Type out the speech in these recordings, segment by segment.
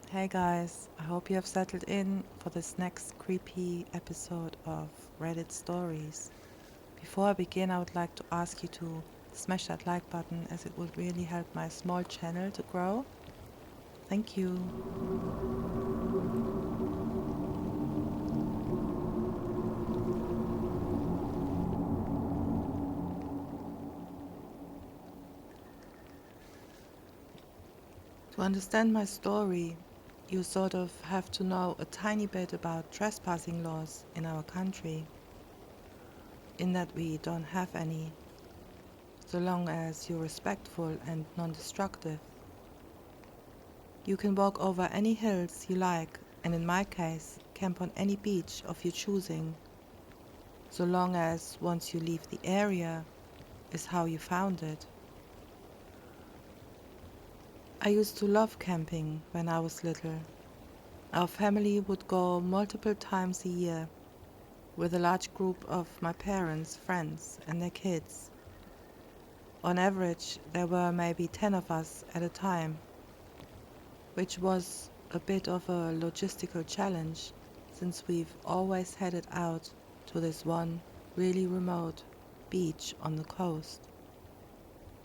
Hey guys, I hope you have settled in for this next creepy episode of Reddit Stories. Before I begin, I would like to ask you to smash that like button as it would really help my small channel to grow. Thank you. To understand my story, you sort of have to know a tiny bit about trespassing laws in our country, in that we don't have any, so long as you're respectful and non-destructive. You can walk over any hills you like, and in my case, camp on any beach of your choosing, so long as once you leave the area is how you found it. I used to love camping when I was little. Our family would go multiple times a year with a large group of my parents, friends, and their kids. On average, there were maybe 10 of us at a time, which was a bit of a logistical challenge since we've always headed out to this one really remote beach on the coast.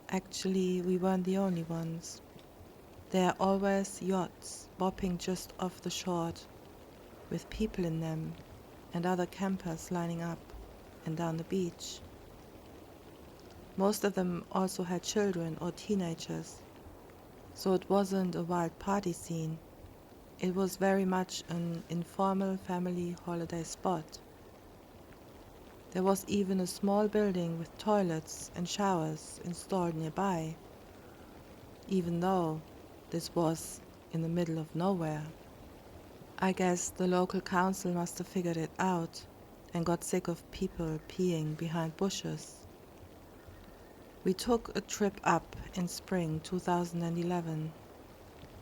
Actually, we weren't the only ones. There are always yachts bobbing just off the shore with people in them and other campers lining up and down the beach. Most of them also had children or teenagers, so it wasn't a wild party scene. It was very much an informal family holiday spot. There was even a small building with toilets and showers installed nearby, even though this was in the middle of nowhere. I guess the local council must have figured it out and got sick of people peeing behind bushes. We took a trip up in spring 2011.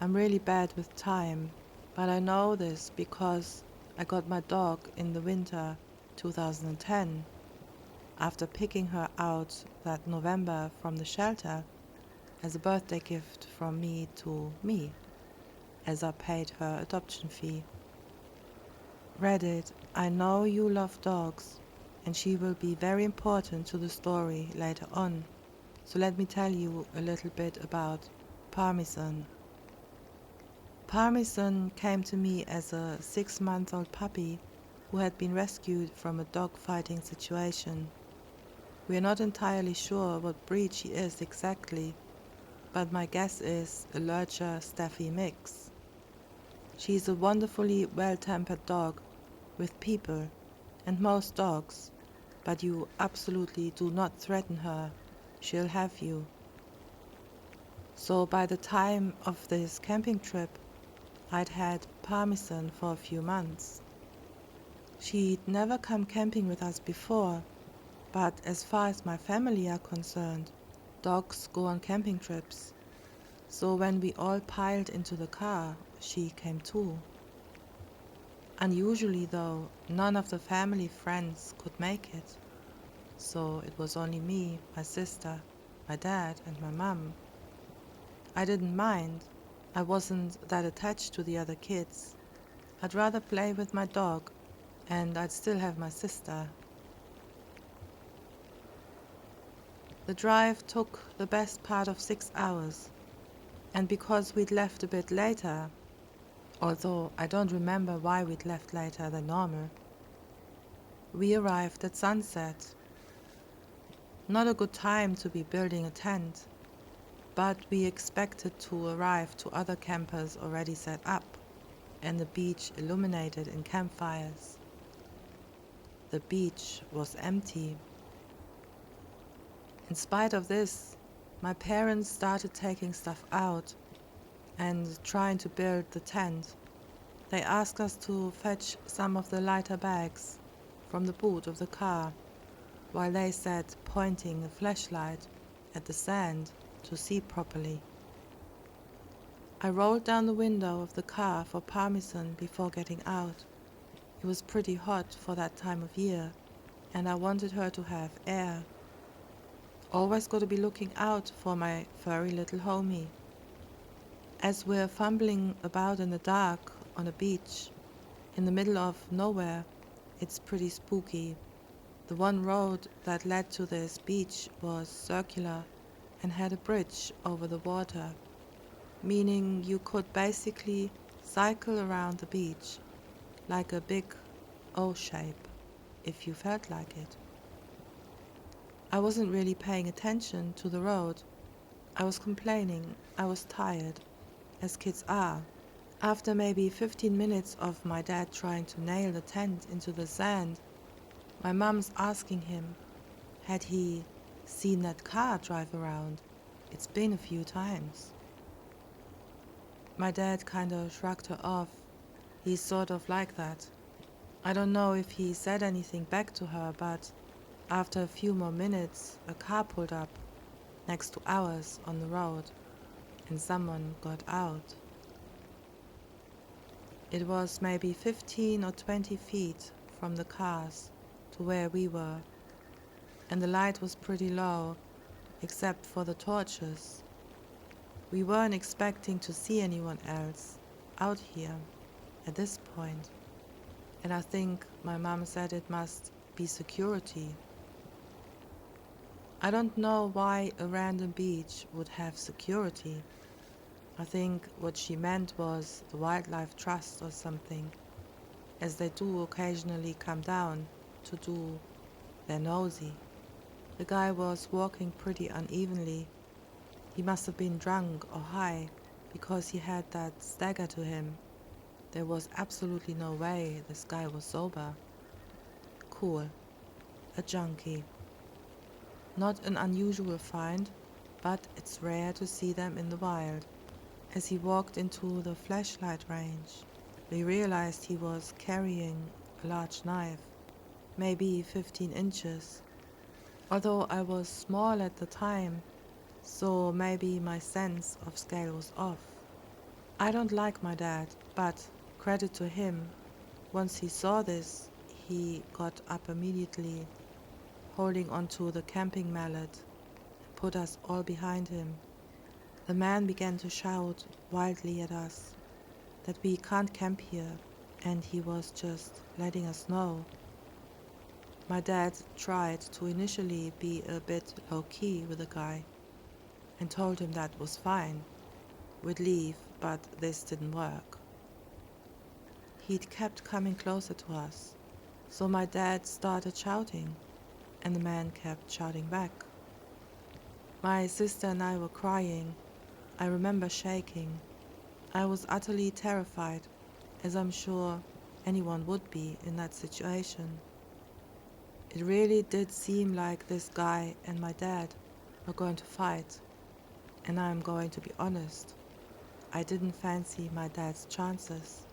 I'm really bad with time, but I know this because I got my dog in the winter 2010 after picking her out that November from the shelter as a birthday gift from me to me, as I paid her adoption fee. Reddit, I know you love dogs, and she will be very important to the story later on, so let me tell you a little bit about Parmesan. Parmesan came to me as a 6-month-old puppy who had been rescued from a dog-fighting situation. We are not entirely sure what breed she is exactly, but my guess is a Lurcher Staffy mix. She is a wonderfully well-tempered dog with people and most dogs, but you absolutely do not threaten her. She'll have you. So by the time of this camping trip, I'd had Parmesan for a few months. She'd never come camping with us before, but as far as my family are concerned, dogs go on camping trips. So when we all piled into the car, she came too. Unusually though, none of the family friends could make it. So it was only me, my sister, my dad, and my mum. I didn't mind. I wasn't that attached to the other kids. I'd rather play with my dog, and I'd still have my sister. The drive took the best part of 6 hours, and because we'd left a bit later, although I don't remember why we'd left later than normal, we arrived at sunset. Not a good time to be building a tent, but we expected to arrive to other campers already set up and the beach illuminated in campfires. The beach was empty. In spite of this, my parents started taking stuff out and trying to build the tent. They asked us to fetch some of the lighter bags from the boot of the car, while they sat pointing a flashlight at the sand to see properly. I rolled down the window of the car for Parmesan before getting out. It was pretty hot for that time of year, and I wanted her to have air. Always got to be looking out for my furry little homie. As we're fumbling about in the dark on a beach in the middle of nowhere, it's pretty spooky. The one road that led to this beach was circular and had a bridge over the water, meaning you could basically cycle around the beach like a big O shape if you felt like it. I wasn't really paying attention to the road. I was complaining. I was tired, as kids are. After maybe 15 minutes of my dad trying to nail the tent into the sand, my mom's asking him, had he seen that car drive around? It's been a few times. My dad kind of shrugged her off. He's sort of like that. I don't know if he said anything back to her, but after a few more minutes, a car pulled up next to ours on the road, and someone got out. It was maybe 15 or 20 feet from the cars to where we were, and the light was pretty low, except for the torches. We weren't expecting to see anyone else out here at this point, and I think my mom said it must be security. I don't know why a random beach would have security. I think what she meant was the Wildlife Trust or something, as they do occasionally come down to do their nosy. The guy was walking pretty unevenly. He must have been drunk or high because he had that stagger to him. There was absolutely no way this guy was sober. Cool. A junkie. Not an unusual find, but it's rare to see them in the wild. As he walked into the flashlight range, we realized he was carrying a large knife, maybe 15 inches. Although I was small at the time, so maybe my sense of scale was off. I don't like my dad, but credit to him, once he saw this, he got up immediately, holding onto the camping mallet, and put us all behind him. The man began to shout wildly at us that we can't camp here, and he was just letting us know. My dad tried to initially be a bit low-key with the guy and told him that was fine. We'd leave, but this didn't work. He'd kept coming closer to us, so my dad started shouting, and the man kept shouting back. My sister and I were crying. I remember shaking. I was utterly terrified, as I'm sure anyone would be in that situation. It really did seem like this guy and my dad were going to fight, and I'm going to be honest, I didn't fancy my dad's chances.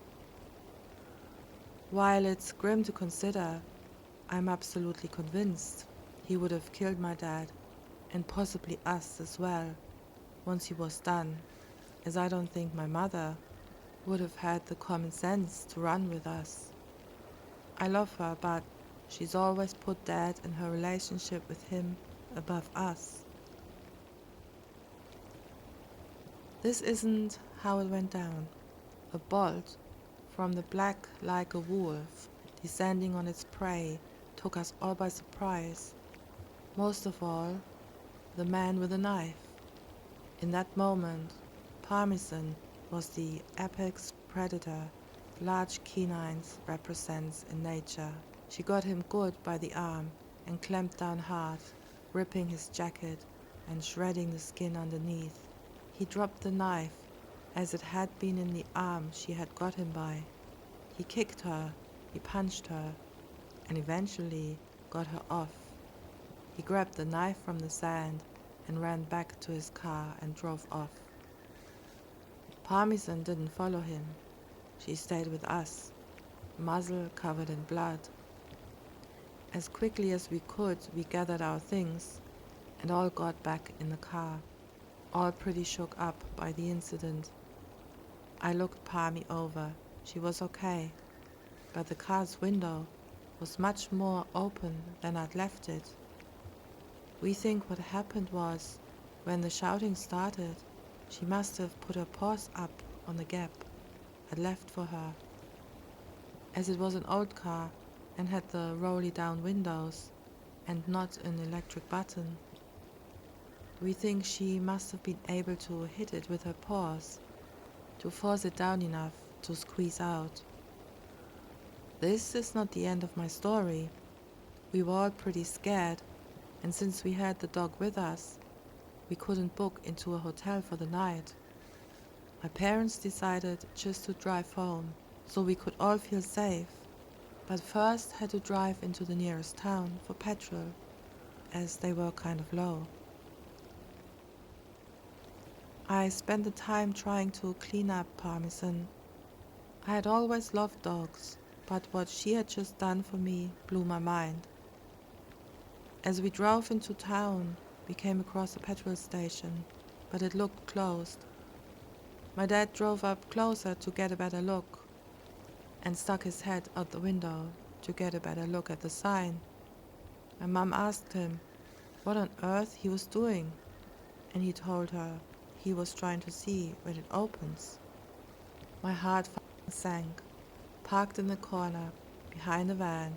While it's grim to consider, I'm absolutely convinced he would have killed my dad, and possibly us as well, once he was done, as I don't think my mother would have had the common sense to run with us. I love her, but she's always put Dad and her relationship with him above us. This isn't how it went down. A bolt from the black like a wolf descending on its prey took us all by surprise. Most of all, the man with a knife. In that moment, Parmesan was the apex predator large canines represents in nature. She got him good by the arm and clamped down hard, ripping his jacket and shredding the skin underneath. He dropped the knife as it had been in the arm she had got him by. He kicked her, he punched her, and eventually got her off. He grabbed the knife from the sand and ran back to his car and drove off. Parmesan didn't follow him. She stayed with us, muzzle covered in blood. As quickly as we could, we gathered our things and all got back in the car, all pretty shook up by the incident. I looked Parmy over. She was okay, but the car's window was much more open than I'd left it. We think what happened was, when the shouting started, She must have put her paws up on the gap I'd left for her, as it was an old car and had the rolly down windows and not an electric button. We think she must have been able to hit it with her paws, to force it down enough to squeeze out. This is not the end of my story. We were all pretty scared, and since we had the dog with us, we couldn't book into a hotel for the night. My parents decided just to drive home, so we could all feel safe, but first had to drive into the nearest town for petrol, as they were kind of low. I spent the time trying to clean up Parmesan. I had always loved dogs, but what she had just done for me blew my mind. As we drove into town, we came across a petrol station, but it looked closed. My dad drove up closer to get a better look and stuck his head out the window to get a better look at the sign. My mom asked him what on earth he was doing, and he told her he was trying to see when it opens. My heart sank. Parked in the corner behind a van,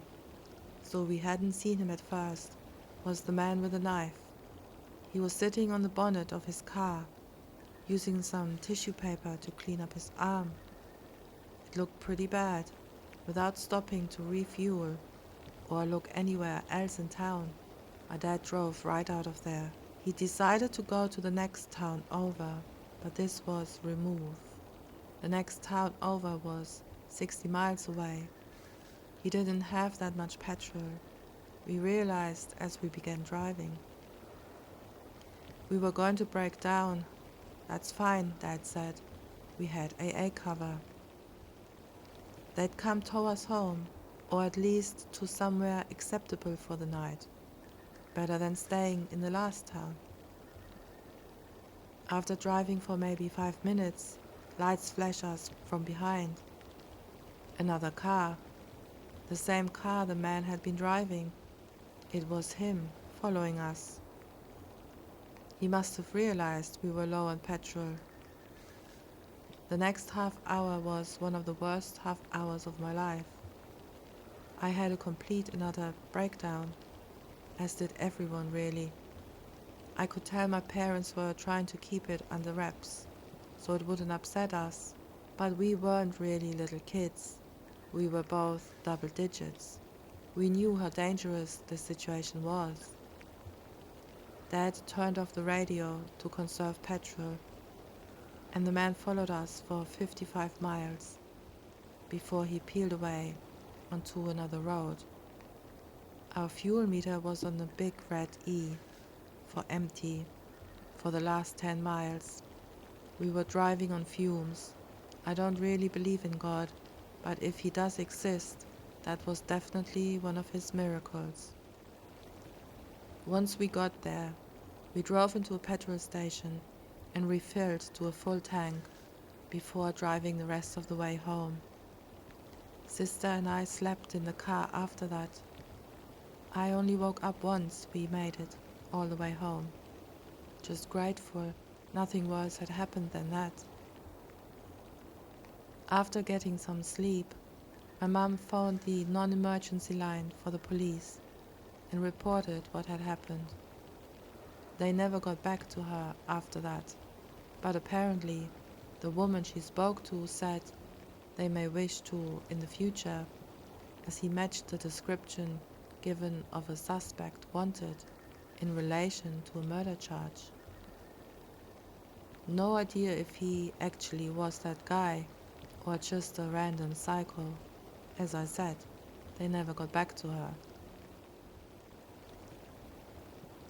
so we hadn't seen him at first, was the man with a knife. He was sitting on the bonnet of his car, using some tissue paper to clean up his arm. It looked pretty bad. Without stopping to refuel or look anywhere else in town, my dad drove right out of there. He decided to go to the next town over, but this was remove. The next town over was 60 miles away. He didn't have that much petrol, we realized as we began driving. We were going to break down. That's fine, Dad said. We had AA cover. They'd come tow us home, or at least to somewhere acceptable for the night. Better than staying in the last town. After driving for maybe 5 minutes, lights flash us from behind. Another car. The same car the man had been driving. It was him following us. He must have realized we were low on petrol. The next half hour was one of the worst half hours of my life. I had a complete and utter breakdown, as did everyone really. I could tell my parents were trying to keep it under wraps, so it wouldn't upset us, but we weren't really little kids. We were both double digits. We knew how dangerous the situation was. Dad turned off the radio to conserve petrol, and the man followed us for 55 miles before he peeled away onto another road. Our fuel meter was on the big red E for empty for the last 10 miles. We were driving on fumes. I don't really believe in God, but if he does exist, that was definitely one of his miracles. Once we got there, we drove into a petrol station and refilled to a full tank before driving the rest of the way home. Sister and I slept in the car after that. I only woke up once we made it all the way home. Just grateful nothing worse had happened than that. After getting some sleep, my mom phoned the non-emergency line for the police and reported what had happened. They never got back to her after that, but apparently the woman she spoke to said they may wish to in the future, as he matched the description given of a suspect wanted in relation to a murder charge. No idea if he actually was that guy or just a random psycho. As I said, they never got back to her.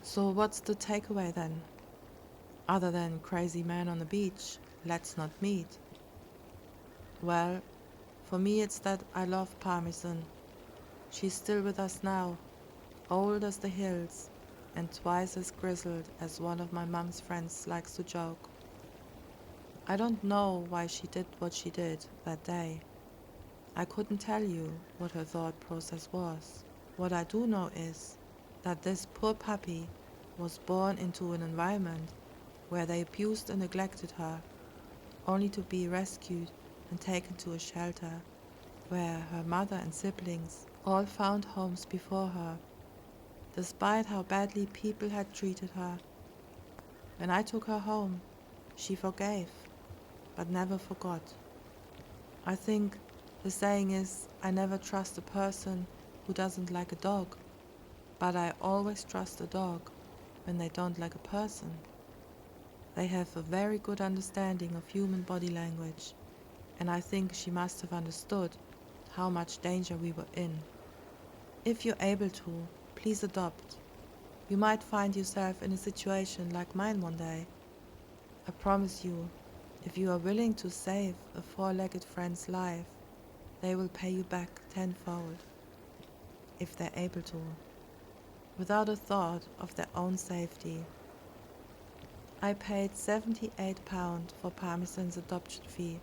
So what's the takeaway then? Other than crazy man on the beach, let's not meet. Well, for me it's that I love Parmesan. She's still with us now, old as the hills and twice as grizzled as one of my mom's friends likes to joke. I don't know why she did what she did that day. I couldn't tell you what her thought process was. What I do know is that this poor puppy was born into an environment where they abused and neglected her, only to be rescued and taken to a shelter, where her mother and siblings all found homes before her, despite how badly people had treated her. When I took her home, she forgave, but never forgot. I think the saying is, I never trust a person who doesn't like a dog, but I always trust a dog when they don't like a person. They have a very good understanding of human body language, and I think she must have understood how much danger we were in. If you're able to, please adopt. You might find yourself in a situation like mine one day. I promise you, if you are willing to save a four-legged friend's life, they will pay you back tenfold, if they're able to, without a thought of their own safety. I paid £78 for Parmesan's adoption fee,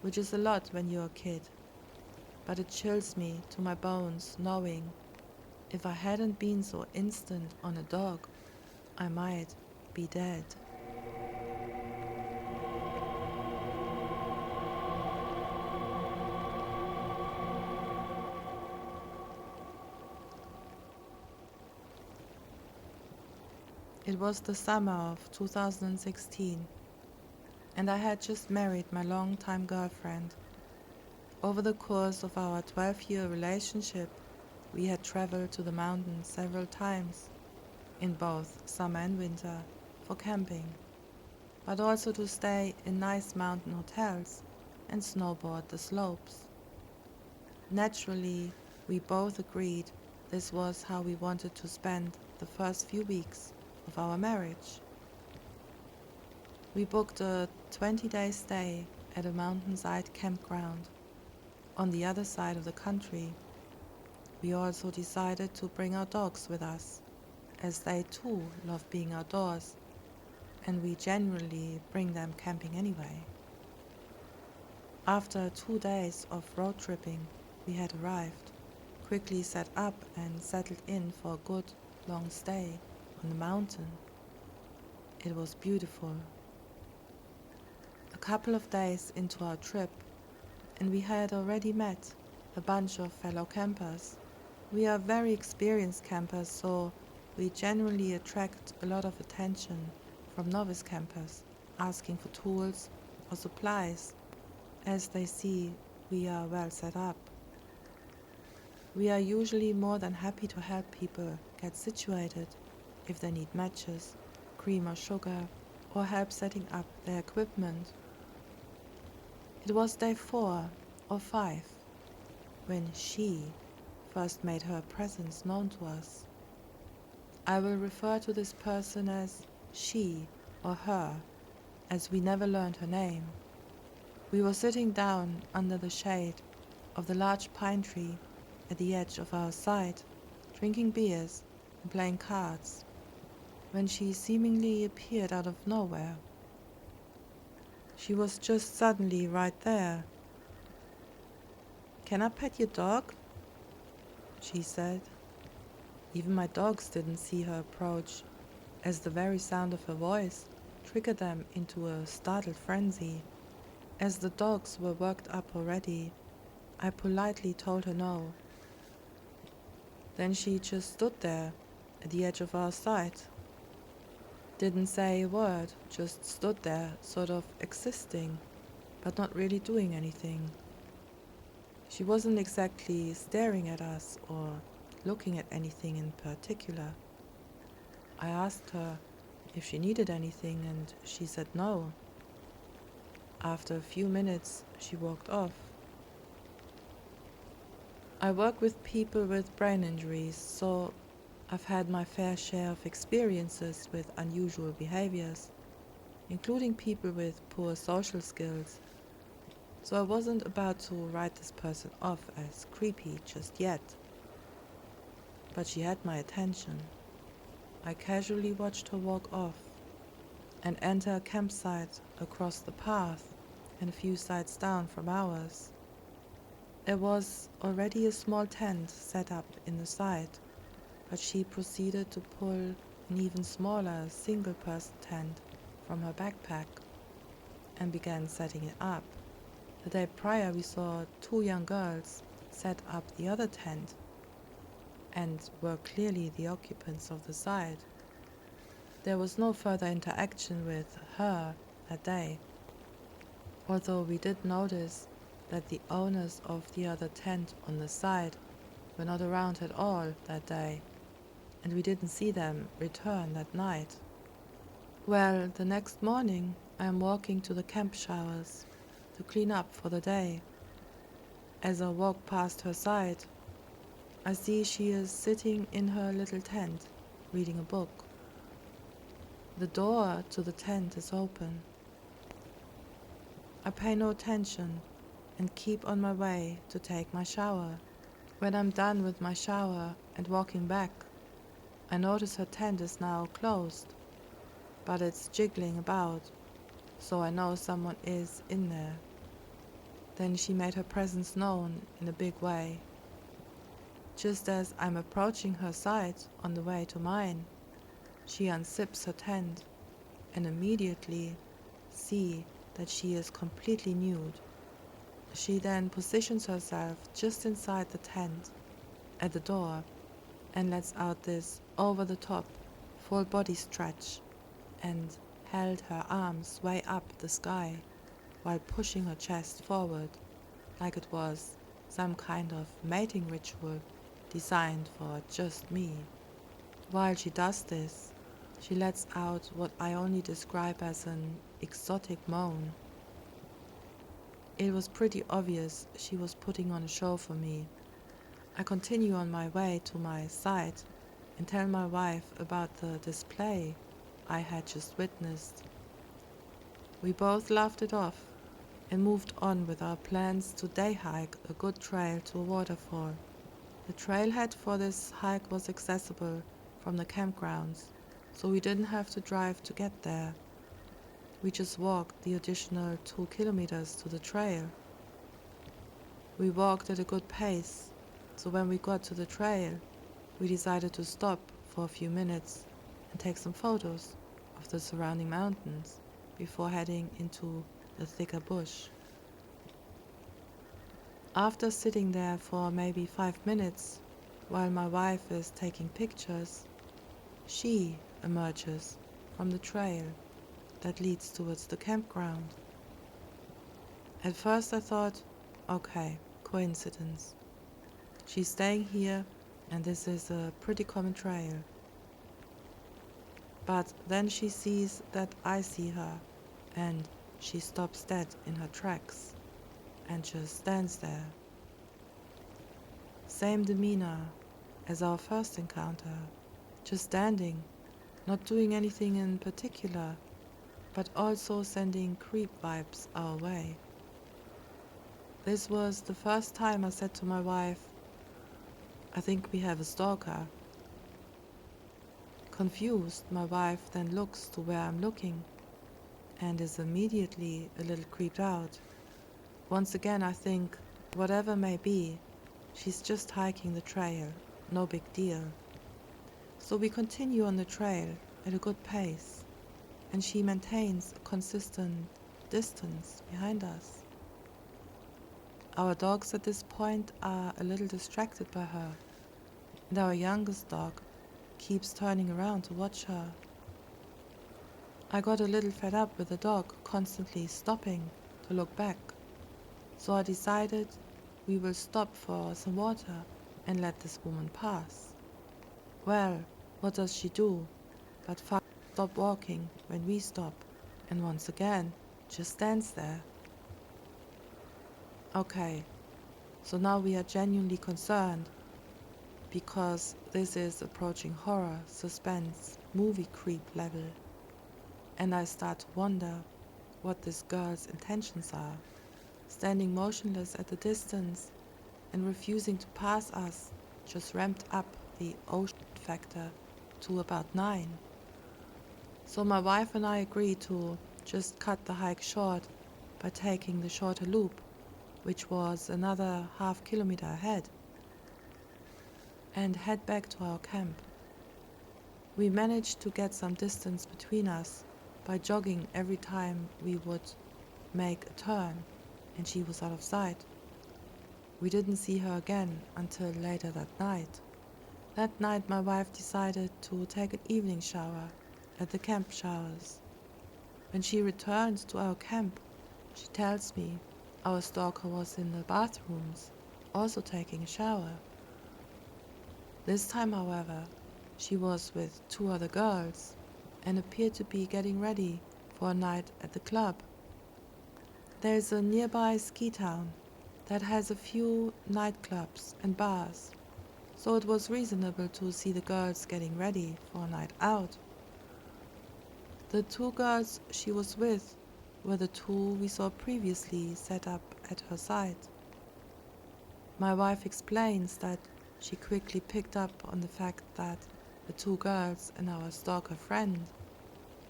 which is a lot when you're a kid, but it chills me to my bones knowing if I hadn't been so instant on a dog, I might be dead. It was the summer of 2016, and I had just married my long-time girlfriend. Over the course of our 12-year relationship, we had traveled to the mountains several times, in both summer and winter, for camping, but also to stay in nice mountain hotels and snowboard the slopes. Naturally, we both agreed this was how we wanted to spend the first few weeks of our marriage. We booked a 20-day stay at a mountainside campground on the other side of the country. We also decided to bring our dogs with us, as they too love being outdoors, and we generally bring them camping anyway. After 2 days of road tripping, we had arrived, quickly set up and settled in for a good long stay on the mountain. It was beautiful. A couple of days into our trip, and we had already met a bunch of fellow campers. We are very experienced campers, so we generally attract a lot of attention from novice campers asking for tools or supplies, as they see we are well set up. We are usually more than happy to help people get situated if they need matches, cream or sugar, or help setting up their equipment. It was day 4 or 5 when she first made her presence known to us. I will refer to this person as she or her, as we never learned her name. We were sitting down under the shade of the large pine tree at the edge of our site, drinking beers and playing cards, when she seemingly appeared out of nowhere. She was just suddenly right there. "Can I pet your dog?" she said. Even my dogs didn't see her approach, as the very sound of her voice triggered them into a startled frenzy. As the dogs were worked up already, I politely told her no. Then she just stood there at the edge of our site. Didn't say a word, just stood there, sort of existing, but not really doing anything. She wasn't exactly staring at us or looking at anything in particular. I asked her if she needed anything, and she said no. After a few minutes, she walked off. I work with people with brain injuries, so I've had my fair share of experiences with unusual behaviors, including people with poor social skills. So I wasn't about to write this person off as creepy just yet. But she had my attention. I casually watched her walk off and enter a campsite across the path and a few sites down from ours. There was already a small tent set up in the site, but she proceeded to pull an even smaller single-person tent from her backpack and began setting it up. The day prior we saw 2 young girls set up the other tent and were clearly the occupants of the site. There was no further interaction with her that day, although we did notice that the owners of the other tent on the side were not around at all that day, and we didn't see them return that night. Well, the next morning I am walking to the camp showers to clean up for the day. As I walk past her side, I see she is sitting in her little tent, reading a book. The door to the tent is open. I pay no attention and keep on my way to take my shower. When I'm done with my shower and walking back, I notice her tent is now closed, but it's jiggling about, so I know someone is in there. Then she made her presence known in a big way. Just as I'm approaching her side on the way to mine, she unzips her tent and immediately see that she is completely nude. She then positions herself just inside the tent at the door and lets out this over-the-top full body stretch and held her arms way up the sky while pushing her chest forward like it was some kind of mating ritual designed for just me. While she does this, she lets out what I only describe as an exotic moan. It was pretty obvious she was putting on a show for me. I continue on my way to my site and tell my wife about the display I had just witnessed. We both laughed it off and moved on with our plans to day hike a good trail to a waterfall. The trailhead for this hike was accessible from the campgrounds, so we didn't have to drive to get there. We just walked the additional 2 kilometers to the trail. We walked at a good pace, so when we got to the trail, we decided to stop for a few minutes and take some photos of the surrounding mountains before heading into the thicker bush. After sitting there for maybe 5 minutes while my wife is taking pictures, she emerges from the trail that leads towards the campground. At first I thought, okay, coincidence. She's staying here and this is a pretty common trail. But then she sees that I see her and she stops dead in her tracks and just stands there. Same demeanor as our first encounter, just standing, not doing anything in particular, but also sending creep vibes our way. This was the first time I said to my wife, I think we have a stalker. Confused, my wife then looks to where I'm looking and is immediately a little creeped out. Once again I think, whatever may be, she's just hiking the trail, no big deal. So we continue on the trail at a good pace, and she maintains a consistent distance behind us. Our dogs at this point are a little distracted by her, and our youngest dog keeps turning around to watch her. I got a little fed up with the dog constantly stopping to look back, so I decided we will stop for some water and let this woman pass. Well, what does she do but stop walking when we stop, and once again just stands there. Okay, so now we are genuinely concerned because this is approaching horror, suspense, movie creep level, and I start to wonder what this girl's intentions are, standing motionless at the distance and refusing to pass us just ramped up the ocean factor to about 9. So my wife and I agreed to just cut the hike short by taking the shorter loop, which was another half kilometer ahead, and head back to our camp. We managed to get some distance between us by jogging every time we would make a turn and she was out of sight. We didn't see her again until later that night. That night my wife decided to take an evening shower at the camp showers. When she returned to our camp, she tells me our stalker was in the bathrooms, also taking a shower. This time, however, she was with 2 other girls and appeared to be getting ready for a night at the club. There is a nearby ski town that has a few nightclubs and bars, so it was reasonable to see the girls getting ready for a night out. The 2 girls she was with were the 2 we saw previously set up at her side. My wife explains that she quickly picked up on the fact that the 2 girls and our stalker friend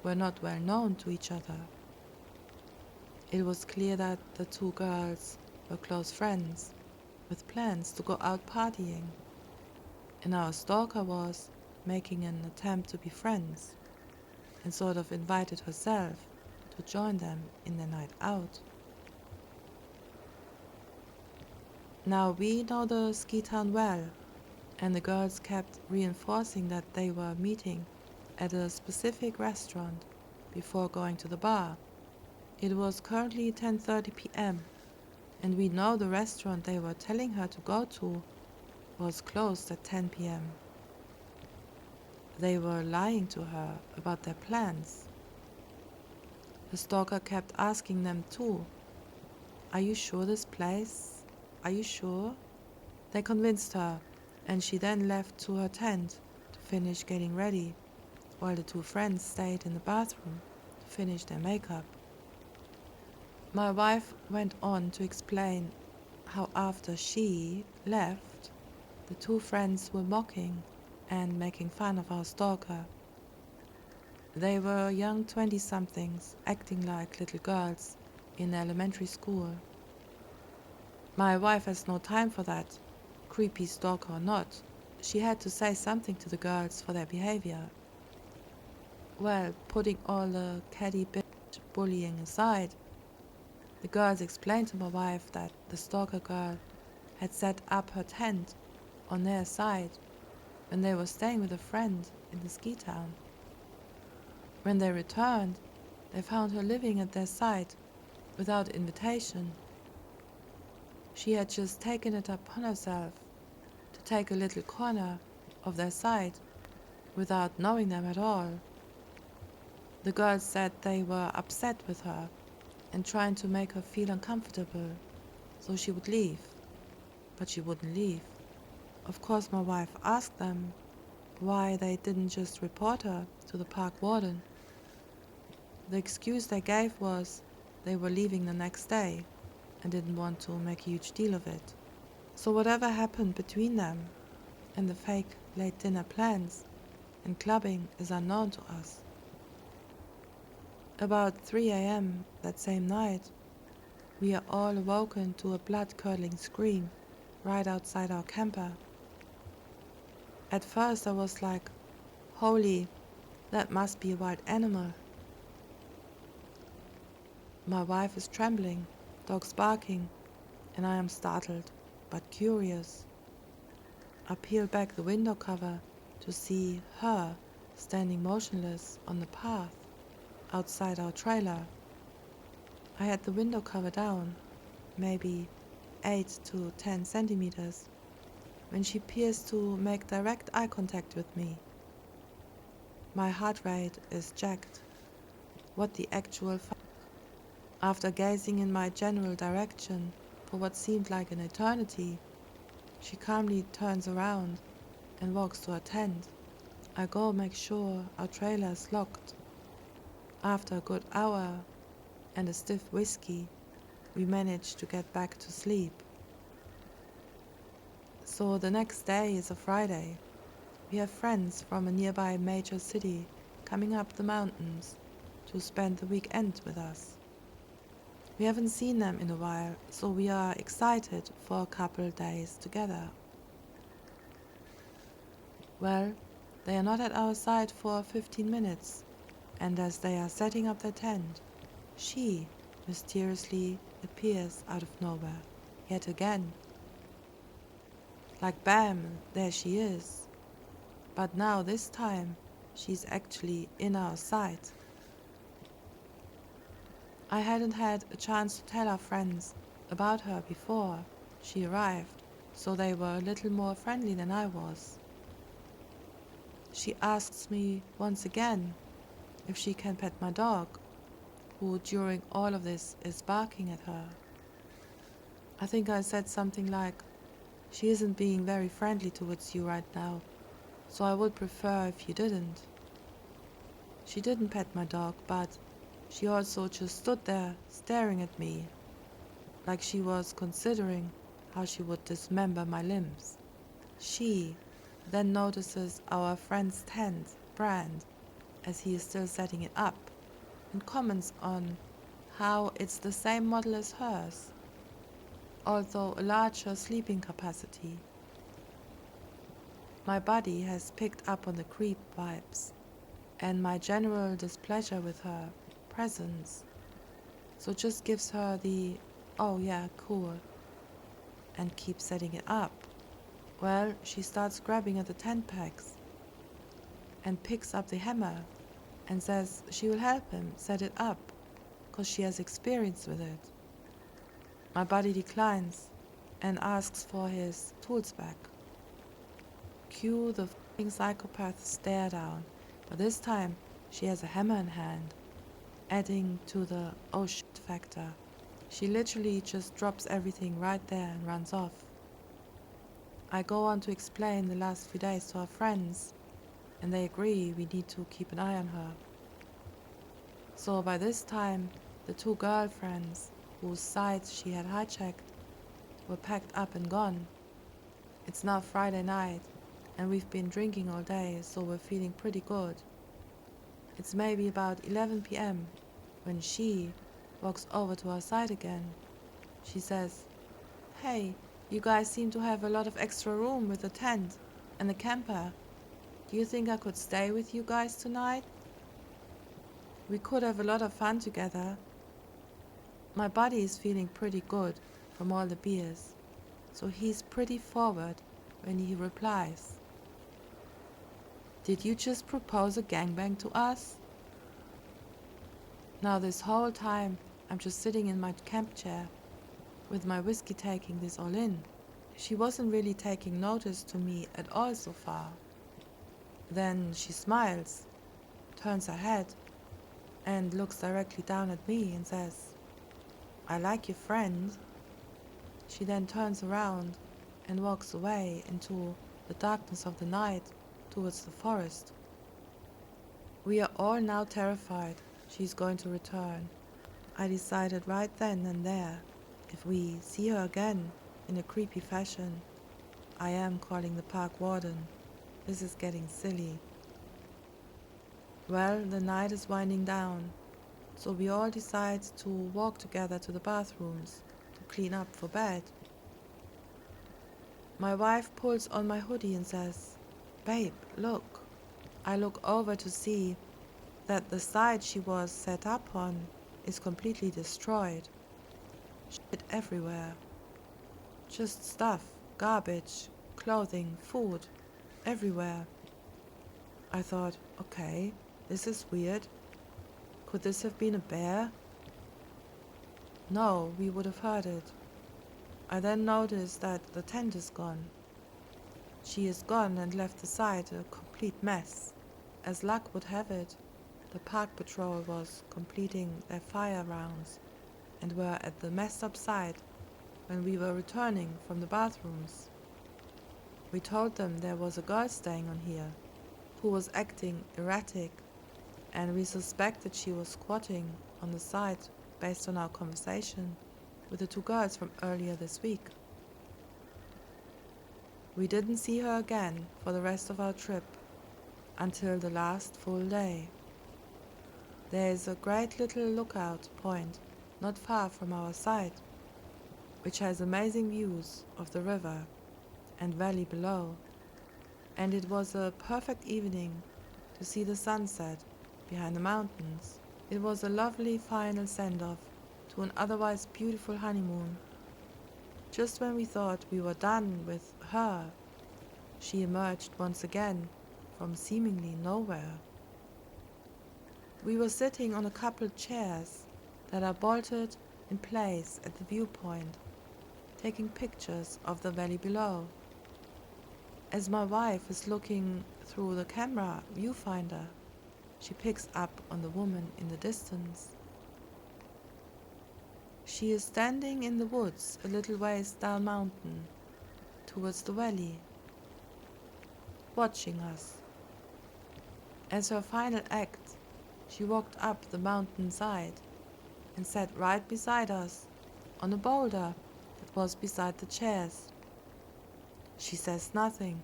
were not well known to each other. It was clear that the 2 girls were close friends with plans to go out partying, and our stalker was making an attempt to be friends and sort of invited herself to join them in the night out. Now we know the ski town well, and the girls kept reinforcing that they were meeting at a specific restaurant before going to the bar. It was currently 10:30 p.m. and we know the restaurant they were telling her to go to was closed at 10 p.m. They were lying to her about their plans. The stalker kept asking them too, "Are you sure this place? Are you sure?" They convinced her, and she then left to her tent to finish getting ready, while the 2 friends stayed in the bathroom to finish their makeup. My wife went on to explain how after she left, the 2 friends were mocking and making fun of our stalker. They were young 20-somethings acting like little girls in elementary school. My wife has no time for that, creepy stalker or not. She had to say something to the girls for their behavior. Well, putting all the catty bitch bullying aside, the girls explained to my wife that the stalker girl had set up her tent on their side when they were staying with a friend in the ski town. When they returned, they found her living at their side without invitation. She had just taken it upon herself to take a little corner of their side without knowing them at all. The girls said they were upset with her and trying to make her feel uncomfortable so she would leave, but she wouldn't leave. Of course, my wife asked them why they didn't just report her to the park warden. The excuse they gave was they were leaving the next day and didn't want to make a huge deal of it. So whatever happened between them and the fake late dinner plans and clubbing is unknown to us. About 3 a.m. that same night, we are all awoken to a blood-curdling scream right outside our camper. At first I was like, holy, that must be a wild animal. My wife is trembling, dogs barking, and I am startled, but curious. I peel back the window cover to see her standing motionless on the path outside our trailer. I had the window cover down, maybe 8 to 10 centimeters, when she appears to make direct eye contact with me. My heart rate is jacked. What the actual fuck? After gazing in my general direction for what seemed like an eternity, she calmly turns around and walks to her tent. I go make sure our trailer is locked. After a good hour and a stiff whiskey, we manage to get back to sleep. So the next day is a Friday. We have friends from a nearby major city coming up the mountains to spend the weekend with us. We haven't seen them in a while, so we are excited for a couple days together. Well, they are not at our side for 15 minutes and as they are setting up their tent, she mysteriously appears out of nowhere, yet again. Like bam, there she is. But now this time, she's actually in our sight. I hadn't had a chance to tell our friends about her before she arrived, so they were a little more friendly than I was. She asks me once again if she can pet my dog, who during all of this is barking at her. I think I said something like, "She isn't being very friendly towards you right now, so I would prefer if you didn't." She didn't pet my dog, but she also just stood there staring at me, like she was considering how she would dismember my limbs. She then notices our friend's tent, Brand, as he is still setting it up, and comments on how it's the same model as hers, although a larger sleeping capacity. My body has picked up on the creep vibes and my general displeasure with her presence, so just gives her the "oh yeah, cool" and keeps setting it up. Well, she starts grabbing at the tent pegs and picks up the hammer and says she will help him set it up because she has experience with it. My buddy declines and asks for his tools back. Cue the f***ing psychopath stare down, but this time she has a hammer in hand, adding to the "oh shit" factor. She literally just drops everything right there and runs off. I go on to explain the last few days to our friends, and they agree we need to keep an eye on her. So by this time, the two girlfriends whose sites she had hijacked were packed up and gone. It's now Friday night, and we've been drinking all day, so we're feeling pretty good. It's maybe about 11 p.m. when she walks over to our side again. She says, "Hey, you guys seem to have a lot of extra room with the tent and the camper. Do you think I could stay with you guys tonight? We could have a lot of fun together." My buddy is feeling pretty good from all the beers, so he's pretty forward when he replies, "Did you just propose a gangbang to us?" Now this whole time I'm just sitting in my camp chair with my whiskey taking this all in. She wasn't really taking notice to me at all so far. Then she smiles, turns her head, and looks directly down at me and says, "I like your friend." She then turns around and walks away into the darkness of the night towards the forest. We are all now terrified she's going to return. I decided right then and there, if we see her again in a creepy fashion, I am calling the park warden. This is getting silly. Well, the night is winding down, so we all decide to walk together to the bathrooms to clean up for bed. My wife pulls on my hoodie and says, "Babe, look." I look over to see that the side she was set up on is completely destroyed. Shit everywhere. Just stuff, garbage, clothing, food, everywhere. I thought, okay, this is weird. Could this have been a bear? No, we would have heard it. I then noticed that the tent is gone. She is gone and left the site a complete mess. As luck would have it, the park patrol was completing their fire rounds and were at the messed up site when we were returning from the bathrooms. We told them there was a girl staying on here who was acting erratic, and we suspected she was squatting on the site based on our conversation with the two girls from earlier this week. We didn't see her again for the rest of our trip until the last full day. There is a great little lookout point not far from our site, which has amazing views of the river and valley below, and it was a perfect evening to see the sunset behind the mountains. It was a lovely final send-off to an otherwise beautiful honeymoon. Just when we thought we were done with her, she emerged once again from seemingly nowhere. We were sitting on a couple chairs that are bolted in place at the viewpoint, taking pictures of the valley below. As my wife is looking through the camera viewfinder, she picks up on the woman in the distance. She is standing in the woods a little ways down mountain, towards the valley, watching us. As her final act, she walked up the mountain side and sat right beside us on a boulder that was beside the chairs. She says nothing,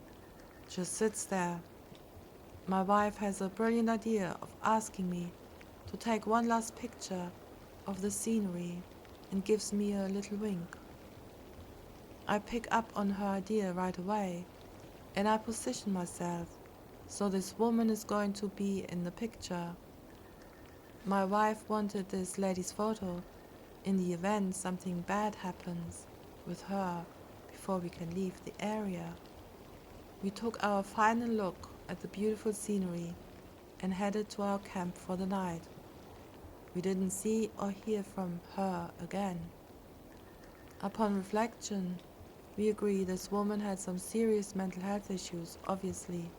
just sits there. My wife has a brilliant idea of asking me to take one last picture of the scenery and gives me a little wink. I pick up on her idea right away and I position myself so this woman is going to be in the picture. My wife wanted this lady's photo in the event something bad happens with her before we can leave the area. We took our final look at the beautiful scenery and headed to our camp for the night. We didn't see or hear from her again. Upon reflection, we agree this woman had some serious mental health issues, obviously.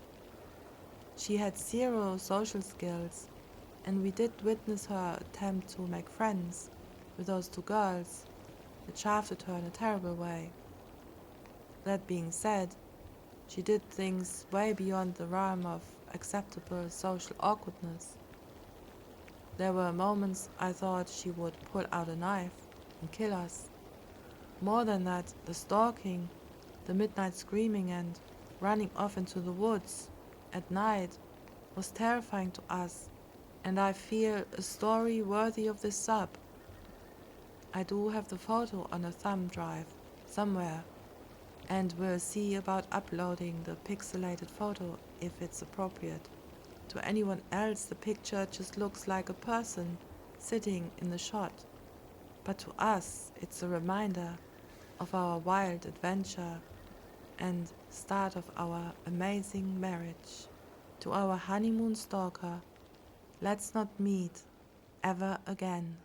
She had zero social skills, and we did witness her attempt to make friends with those two girls, that shafted her in a terrible way. That being said, she did things way beyond the realm of acceptable social awkwardness. There were moments I thought she would pull out a knife and kill us. More than that, the stalking, the midnight screaming and running off into the woods at night was terrifying to us, and I feel a story worthy of this sub. I do have the photo on a thumb drive somewhere, and will see about uploading the pixelated photo if it's appropriate. To anyone else, the picture just looks like a person sitting in the shot, but to us, it's a reminder of our wild adventure and start of our amazing marriage. To our honeymoon stalker, let's not meet ever again.